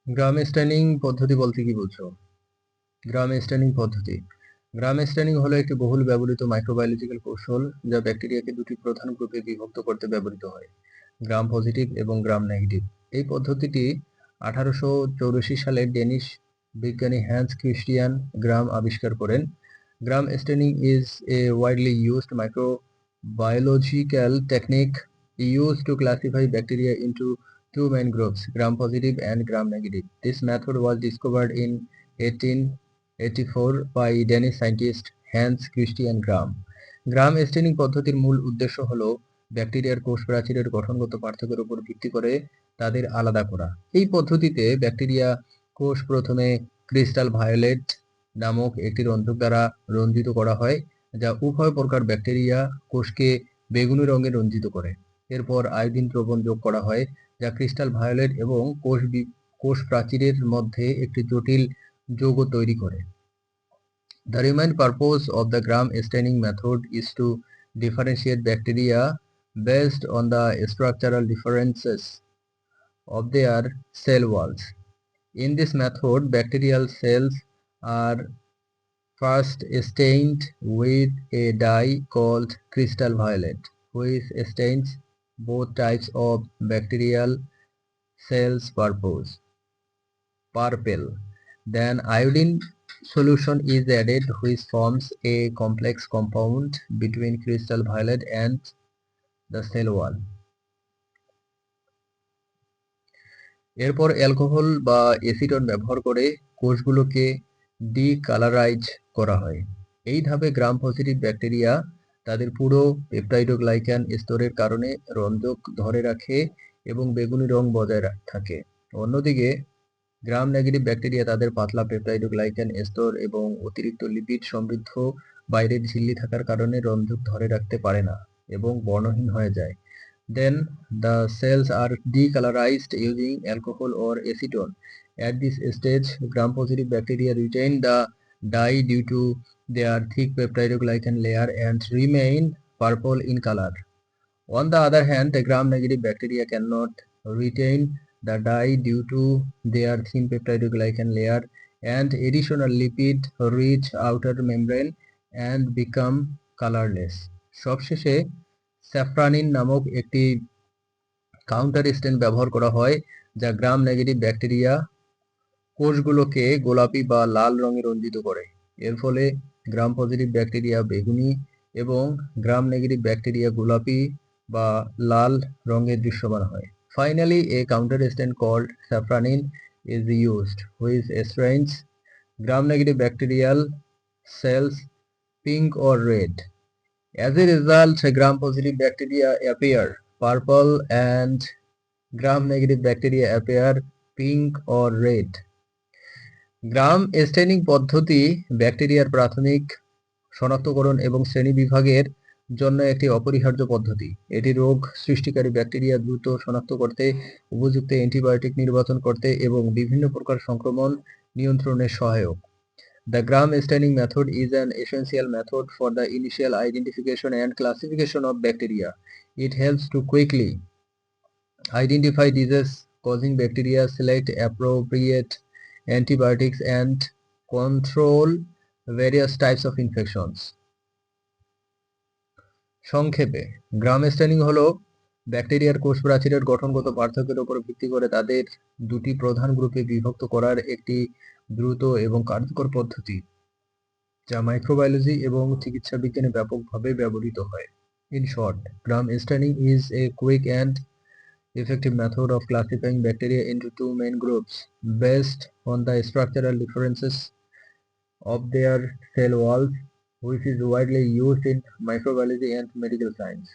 গ্রাম staining পদ্ধতি বলতে কি বুঝো? গ্রাম স্ট্যানিং পদ্ধতি গ্রাম স্ট্যানিং হলো একটি বহুল ব্যবহৃত মাইক্রোবায়োলজিক্যাল কৌশল যা ব্যাকটেরিয়াকে দুটি প্রধান গ্রুপে বিভক্ত করতে ব্যবহৃত হয়: গ্রাম পজিটিভ এবং গ্রাম নেগেটিভ। এই পদ্ধতিটি 1884 সালে ডেনিশ বিজ্ঞানী হ্যান্স ক্রিস্টিয়ান গ্রাম আবিষ্কার করেন। Gram staining is a widely used microbiological technique used to classify bacteria into two main groups, gram-positive and gram-negative. This method was discovered in 1884 by Danish scientist Hans Christian Gram. Gram straining পদ্ধতির মূল উদ্দেশ্য হলো ব্যাকটেরিয়ার কোষ প্রাচীরের গঠনগত পার্থক্যের উপর ভিত্তি করে তাদের আলাদা করা। এই পদ্ধতিতে ব্যাকটেরিয়া কোষ প্রথমে ক্রিস্টাল ভায়োলেট নামক একটি রঞ্জক দ্বারা রঞ্জিত করা হয়, যা উভয় প্রকার ব্যাকটেরিয়া কোষকে বেগুনি রঙে রঞ্জিত করে। এরপর আয়োডিন দ্রবণ যোগ করা হয়, যা ক্রিস্টাল ভায়োলেট এবং কোষ প্রাচীরের মধ্যে একটি জটিল যৌগ তৈরি করে। The main purpose of the gram staining method is to differentiate bacteria based on the structural differences of their cell walls. In this method, bacterial cells are first stained with a dye called crystal violet, which stains both types of bacterial cells purple. Then iodine solution is added, which forms a complex compound between crystal violet and the cell wall. এরপর alcohol বা এসিটন ব্যবহার করে কোষগুলোকে ডিকালারাইজ করা হয়। এই ধাপে gram positive bacteria তাদের পুরো পেপটাইডোগ্লাইকান স্তরের কারণে রঞ্জক ধরে রাখে এবং বেগুনি রং বজায় থাকে। অন্যদিকে গ্রাম নেগেটিভ ব্যাকটেরিয়া তাদের পাতলা পেপটাইডোগ্লাইকান স্তর এবং অতিরিক্ত লিপিড সমৃদ্ধ বাইরের ঝিল্লি থাকার কারণে রঞ্জক ধরে রাখতে পারে না এবং বর্ণহীন হয়ে যায়। Then the cells are decolorized using alcohol or acetone. At this stage, gram-positive bacteria retain the dye due to their thick peptidoglycan layer and remain purple in color. On the other hand, the gram-negative bacteria cannot retain the dye due to their thin peptidoglycan layer and additional lipid-rich outer membrane and become colorless. সবশেষে স্যাফরানিন নামক একটি counter স্টেন ব্যবহার করা হয়, যা gram negative bacteria কোষগুলোকে গোলাপি বা লাল রঙে রঞ্জিত করে। এর ফলে গ্রাম পজিটিভ ব্যাকটেরিয়া বেগুনি এবং গ্রাম নেগেটিভ ব্যাকটেরিয়া গোলাপি বা লাল রঙে দৃশ্যমান হয়। Finally, a counter stain called safranin is used, which stains gram-negative bacterial cells pink or red. As a result, gram-positive bacteria appear purple and gram-negative bacteria appear pink or red. Gram straining পদ্ধতি ব্যাকটেরিয়ার প্রাথমিক শনাক্তকরণ এবং শ্রেণীবিভাগের জন্য একটি অপরিহার্য পদ্ধতি। এটি রোগ সৃষ্টিকারী ব্যাকটেরিয়া দ্রুত শনাক্ত করতে, উপযুক্ত অ্যান্টিবায়োটিক নির্বাচন করতে এবং বিভিন্ন প্রকার সংক্রমণ নিয়ন্ত্রণে সহায়ক। The gram staining method is an essential method for the initial identification and classification of bacteria. It helps to quickly identify disease-causing bacteria, select appropriate antibiotics, and control various types of infections. সংক্ষেপে, গ্রাম straining হলো ব্যাকটেরিয়ার কোষ প্রাচীরের গঠনগত পার্থক্যের উপর ভিত্তি করে তাদের দুটি প্রধান গ্রুপে বিভক্ত করার একটি দ্রুত এবং কার্যকর পদ্ধতি, যা মাইক্রোবায়োলজি এবং চিকিৎসা বিজ্ঞানে ব্যাপকভাবে ব্যবহৃত হয়। In short, gram staining is a quick and effective method of classifying bacteria into two main groups based on the structural differences of their cell walls, which is widely used in microbiology and medical science.